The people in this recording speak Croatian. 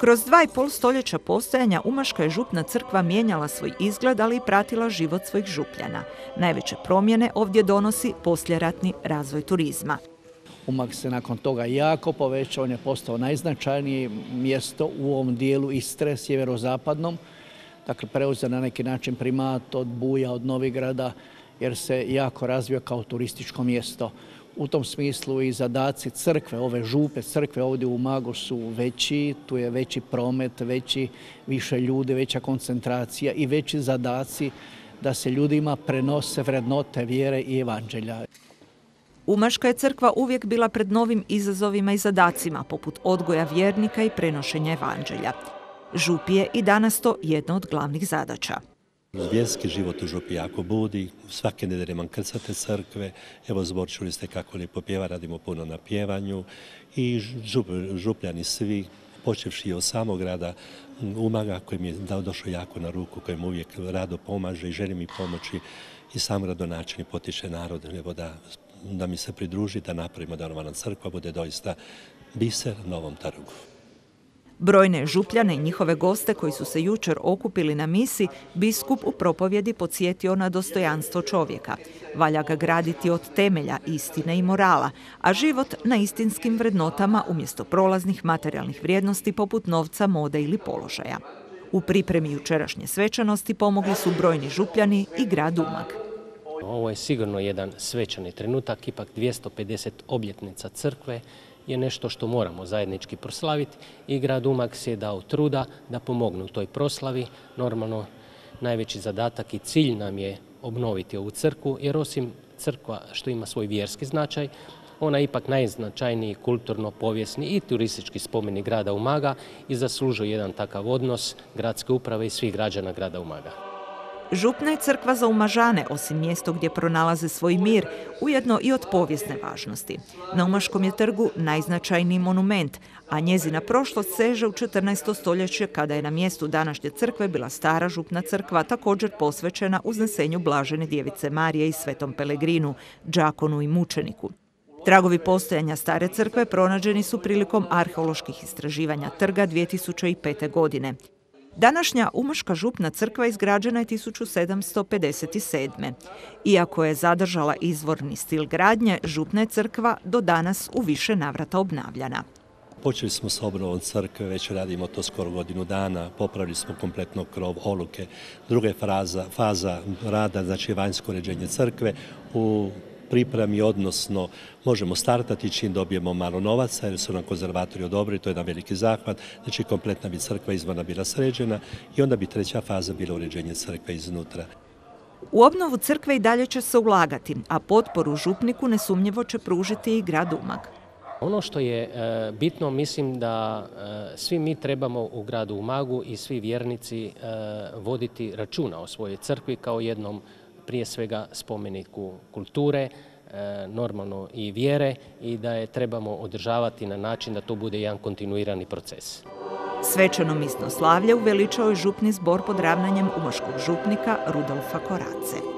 Kroz 2,5 stoljeća postojanja Umaška je župna crkva mijenjala svoj izgled, ali i pratila život svojih župljana. Najveće promjene ovdje donosi poslijeratni razvoj turizma. Umag se nakon toga jako povećao, on je postao najznačajnije mjesto u ovom dijelu Istre, sjeverozapadnom. Dakle, preuzeo na neki način primat od Buja, od Novigrada, jer se jako razvio kao turističko mjesto. U tom smislu i zadaci crkve, ove župe crkve ovdje u Umagu su veći, tu je veći promet, više ljudi, veća koncentracija i veći zadaci da se ljudima prenose vrednote vjere i evanđelja. Umaška je crkva uvijek bila pred novim izazovima i zadacima, poput odgoja vjernika i prenošenja evanđelja. Župi je i danas to jedna od glavnih zadaća. Vjerski život u župi jako budi, svake nedelje imam krcate crkve, evo zbor čuli ste kako lijepo pjeva, radimo puno na pjevanju i župljani svi, počevši od samog grada Umaga koji mi je došao jako na ruku, koji mu uvijek rado pomaže i želi mi pomoći i sam gradonačelnik potiče narod evo da mi se pridruži, da napravimo da Rovana crkva bude doista biser na ovom trgu. Brojne župljane i njihove goste koji su se jučer okupili na misi, biskup u propovjedi podsjetio na dostojanstvo čovjeka. Valja ga graditi od temelja, istine i morala, a život na istinskim vrednotama umjesto prolaznih materijalnih vrijednosti poput novca, mode ili položaja. U pripremi jučerašnje svečanosti pomogli su brojni župljani i grad Umag. Ovo je sigurno jedan svečani trenutak, ipak 250 obljetnica crkve je nešto što moramo zajednički proslaviti i grad Umag si je dao truda da pomognu u toj proslavi. Normalno, najveći zadatak i cilj nam je obnoviti ovu crkvu, jer osim crkva što ima svoj vjerski značaj, ona je ipak najznačajniji kulturno-povijesni i turistički spomenik grada Umaga i zaslužuje jedan takav odnos gradske uprave i svih građana grada Umaga. Župna je crkva za Umažane, osim mjesto gdje pronalaze svoj mir, ujedno i od povijesne važnosti. Na Umaškom je trgu najznačajniji monument, a njezina prošlost seže u 14. stoljeće kada je na mjestu današnje crkve bila stara župna crkva, također posvećena uznesenju Blažene djevice Marije i Svetom Pelegrinu, đakonu i mučeniku. Tragovi postojanja stare crkve pronađeni su prilikom arheoloških istraživanja trga 2005. godine. Današnja Umaška župna crkva izgrađena je 1757. Iako je zadržala izvorni stil gradnje, župna je crkva do danas u više navrata obnavljana. Počeli smo s obnovom crkve, već radimo to skoro godinu dana, popravili smo kompletno krov, oluke. Druga je faza rada, znači vanjsko uređenje crkve u pripremi, odnosno možemo startati čim dobijemo malo novaca jer su nam konzervatori odobrili, to je jedan veliki zahvat, znači kompletna bi crkva izvana bila sređena i onda bi treća faza bila uređenje crkve iznutra. U obnovu crkve i dalje će se ulagati, a potporu župniku nesumnjivo će pružiti i grad Umag. Ono što je bitno, mislim da svi mi trebamo u gradu Umagu i svi vjernici voditi računa o svojoj crkvi kao jednom prije svega spomeniku kulture, normalno i vjere i da je trebamo održavati na način da to bude jedan kontinuirani proces. Svečano misno slavlje uveličao je župni zbor pod ravnanjem umaškog župnika Rudolfa Korace.